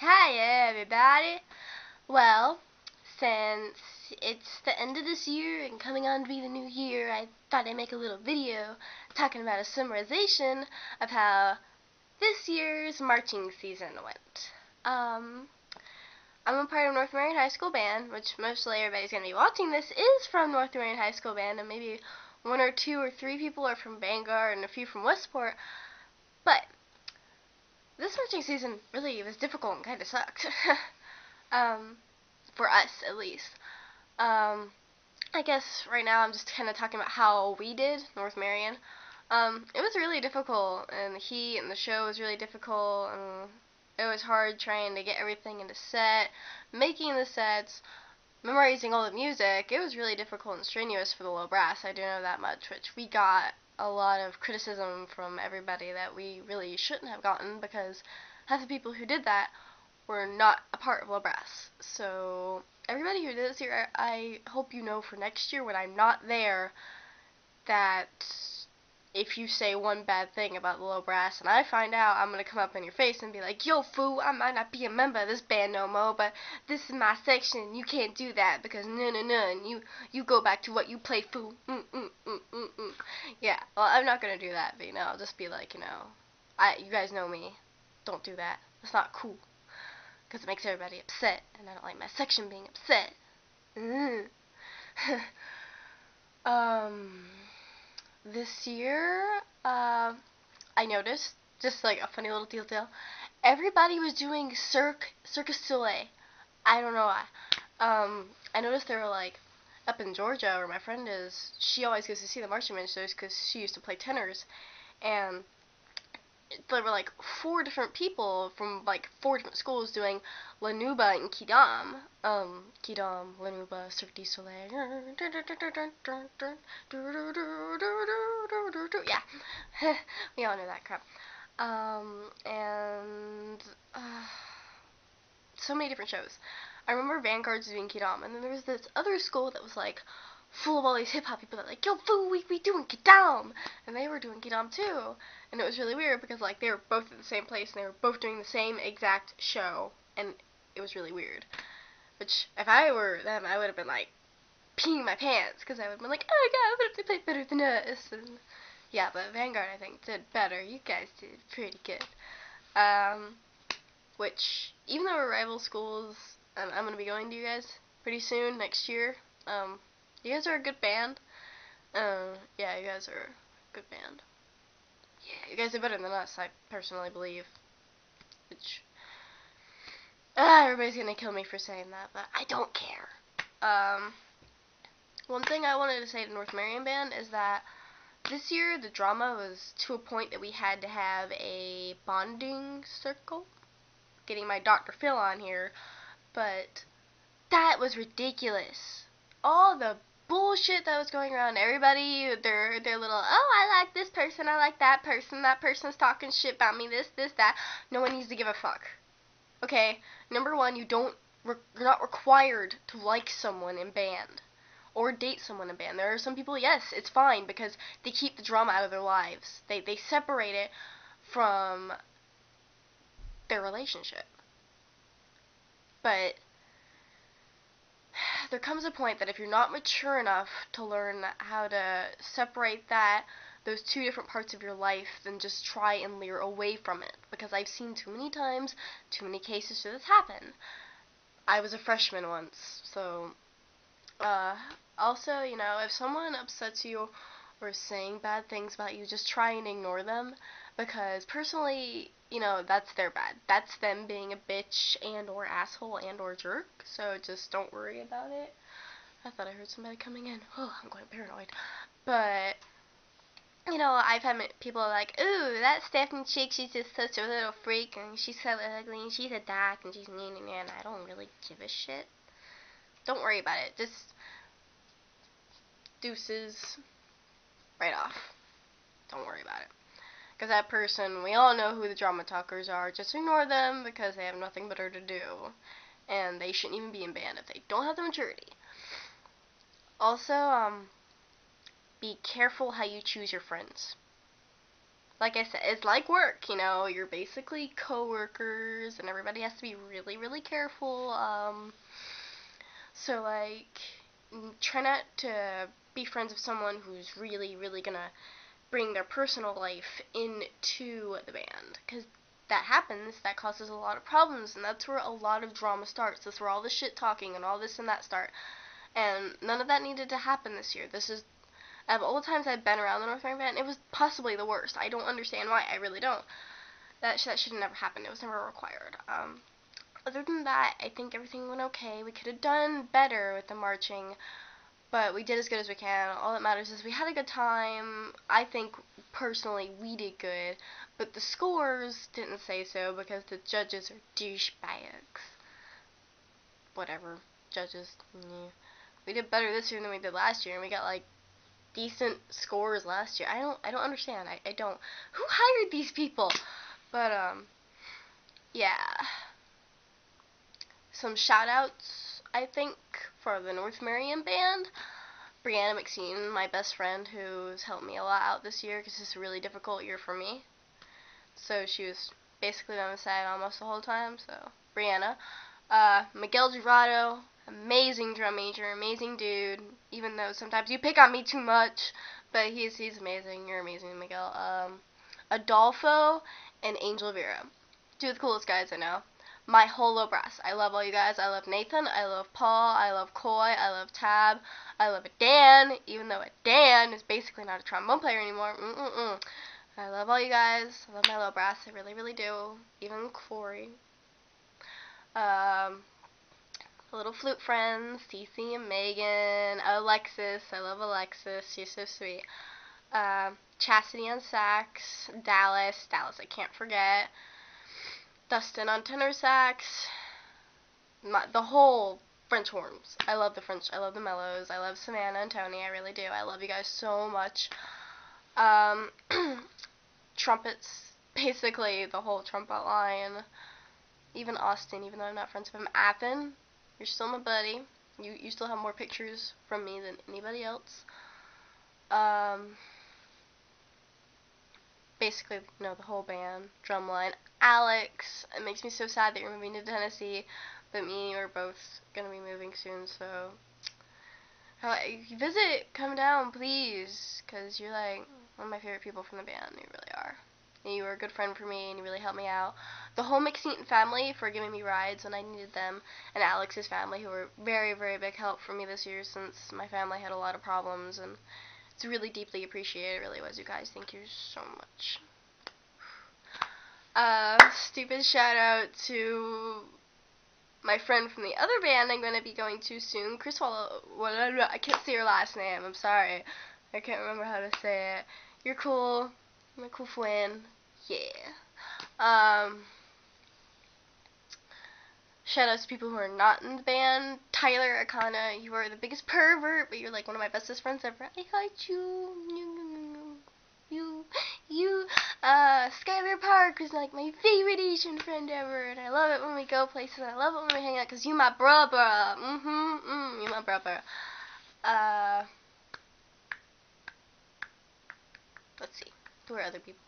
Hi everybody! Well, since it's the end of this year and coming on to be the new year, I thought I'd make a little video talking about a summarization of how this year's marching season went. I'm a part of North Marion High School Band, which mostly everybody's going to be watching this is from North Marion High School Band, and maybe one or two or three people are from Vanguard and a few from Westport, but this marching season really was difficult and kind of sucked. For us, at least. I guess right now I'm just kind of talking about how we did, North Marion. It was really difficult, and the heat and the show was really difficult, and it was hard trying to get everything into set, making the sets, memorizing all the music. It was really difficult and strenuous for the low brass, I do know that much, which we got a lot of criticism from everybody that we really shouldn't have gotten, because half the people who did that were not a part of low brass. So everybody who did this year, I hope you know for next year when I'm not there that if you say one bad thing about the low brass and I find out, I'm gonna come up in your face and be like, yo fool, I might not be a member of this band no more, but this is my section, you can't do that because no, and you go back to what you play, fool. Yeah, well, I'm not gonna do that, but I'll just be like, you guys know me, don't do that, it's not cool, because it makes everybody upset, and I don't like my section being upset. um, this year, I noticed, just like a funny little detail, everybody was doing Cirque du Soleil. I don't know why. I noticed they were like, up in Georgia, where my friend is, she always goes to see the marching band shows because she used to play tenors, and there were like 4 different people from like 4 different schools doing La Nuba and Kidam. Kidam, La Nuba, Cirque du Soleil. Yeah, we all know that crap. And so many different shows. I remember Vanguard's doing Kidam, and then there was this other school that was like full of all these hip hop people that were like, yo, fool, we doing Kidam, and they were doing Kidam too, and it was really weird because like they were both at the same place and they were both doing the same exact show, and it was really weird. Which if I were them, I would have been like peeing my pants because I would have been like, oh god, what if they played better than us? And yeah, but Vanguard I think did better. You guys did pretty good. Which even though we're rival schools, I'm gonna be going to you guys pretty soon next year. You guys are a good band. Yeah, you guys are a good band. Yeah, you guys are better than us, I personally believe. Which, everybody's gonna kill me for saying that, but I don't care. One thing I wanted to say to North Marion Band is that this year the drama was to a point that we had to have a bonding circle. Getting my Dr. Phil on here, but that was ridiculous. All the bullshit that was going around, everybody, their little, oh, I like this person, I like that person's talking shit about me, this, that. No one needs to give a fuck. Okay? Number one, you're not required to like someone in band or date someone in band. There are some people, yes, it's fine because they keep the drama out of their lives. They separate it from their relationship. But there comes a point that if you're not mature enough to learn how to separate those 2 different parts of your life, then just try and leer away from it. Because I've seen too many times, too many cases where this happen. I was a freshman once, so, also, if someone upsets you or saying bad things about you, just try and ignore them, because personally, that's their bad. That's them being a bitch and or asshole and or jerk, so just don't worry about it. I thought I heard somebody coming in. Oh, I'm going paranoid. But, I've had people like, ooh, that Stephanie chick, she's just such a little freak, and she's so ugly, and she's a doc, and she's and I don't really give a shit. Don't worry about it. Just deuces right off. Don't worry about it. Because that person, we all know who the drama talkers are. Just ignore them because they have nothing better to do. And they shouldn't even be in band if they don't have the maturity. Also, be careful how you choose your friends. like I said, it's like work, you know, you're basically coworkers and everybody has to be really, really careful. So like, try not to be friends with someone who's really, really gonna bring their personal life into the band, because that happens, that causes a lot of problems, and that's where a lot of drama starts. That's where all the shit talking and all this and that start. And none of that needed to happen this year. This is, out of all the times I've been around the North American band, it was possibly the worst. I don't understand why. I really don't. That should have never happened. It was never required. Other than that, I think everything went okay. We could have done better with the marching, but we did as good as we can. All that matters is we had a good time. I think, personally, we did good, but the scores didn't say so because the judges are douchebags. Whatever. Judges. Yeah. We did better this year than we did last year, and we got, like, decent scores last year. I don't understand. I don't. Who hired these people? But, yeah. Some shout-outs, I think, for the North Marion band. Brianna McSeen, my best friend, who's helped me a lot out this year because it's a really difficult year for me. So she was basically by my side almost the whole time. So Brianna, Miguel Gerardo, amazing drum major, amazing dude. Even though sometimes you pick on me too much, but he's amazing. You're amazing, Miguel. Adolfo and Angel Vera, two of the coolest guys I know. My whole low brass. I love all you guys. I love Nathan. I love Paul. I love Coy. I love Tab. I love Dan, even though Dan is basically not a trombone player anymore. I love all you guys. I love my low brass. I really, really do. Even Corey. Little flute friends, Cece and Megan. Alexis. I love Alexis. She's so sweet. Chastity on sax. Dallas I can't forget. Dustin on tenor sax. The whole French horns. I love the French. I love the mellows. I love Savannah and Tony. I really do. I love you guys so much. Trumpets. Basically, the whole trumpet line. Even Austin, even though I'm not friends with him. Appen, you're still my buddy. You still have more pictures from me than anybody else. Basically, you know, the whole band. Drumline. Alex, it makes me so sad that you're moving to Tennessee, but me and you are both gonna be moving soon, so visit, come down, please, because you're like one of my favorite people from the band. You really are. And you were a good friend for me, and you really helped me out. The whole McSeaton family for giving me rides when I needed them, and Alex's family, who were very, very big help for me this year since my family had a lot of problems, and it's really deeply appreciated. It really was, you guys. Thank you so much. Stupid shout out to my friend from the other band I'm going to be going to soon, Chris I can't say your last name, I'm sorry. I can't remember how to say it. You're cool. I'm a cool friend. Yeah. Shout outs to people who are not in the band. Tyler Akana, you are the biggest pervert, but you're like one of my bestest friends ever. I hate you. Skylar Park is like my favorite Asian friend ever, and I love it when we go places, and I love it when we hang out, because you my brother. You my brother. Let's see. Who are other people?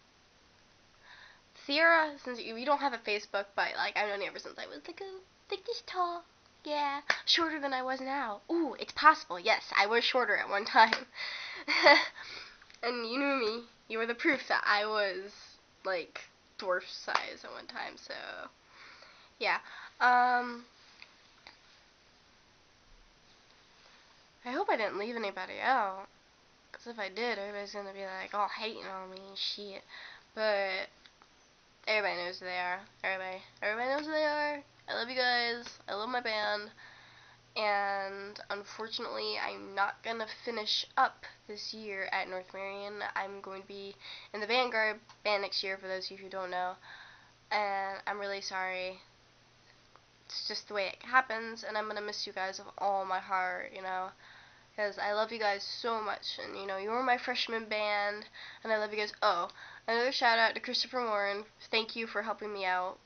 Sierra, since you don't have a Facebook, but like I've known you ever since I was like this tall. Yeah, shorter than I was now. Ooh, it's possible. Yes, I was shorter at one time. And you knew me. You were the proof that I was like dwarf size at one time. So yeah. I hope I didn't leave anybody out. Because if I did, everybody's going to be like, all hating on me and shit. But everybody knows who they are. Everybody knows who they are. I love you guys. I love my band. And unfortunately, I'm not going to finish up this year at North Marion. I'm going to be in the Vanguard band next year, for those of you who don't know. And I'm really sorry. It's just the way it happens, and I'm going to miss you guys with all my heart, you know. Because I love you guys so much, and you know, you were my freshman band, and I love you guys. Oh, another shout out to Christopher Warren. Thank you for helping me out,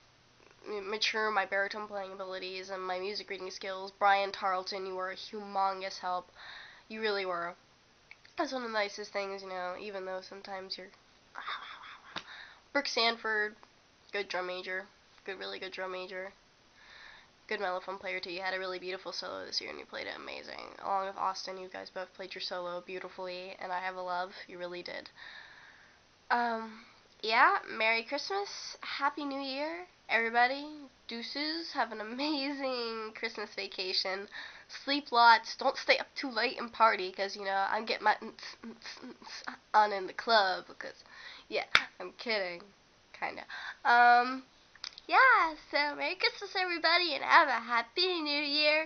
mature my baritone playing abilities and my music reading skills. Brian Tarleton, you were a humongous help. You really were. That's one of the nicest things, you know, even though sometimes you're Brooke Sanford, good drum major. Really good drum major. Good mellophone player too. You had a really beautiful solo this year and you played it amazing. Along with Austin, you guys both played your solo beautifully, and I have a love. You really did. Yeah, Merry Christmas, Happy New Year, everybody. Deuces, have an amazing Christmas vacation. Sleep lots, don't stay up too late and party, because, I'm getting my on in the club, because, yeah, I'm kidding, kinda. Yeah, so Merry Christmas, everybody, and have a Happy New Year.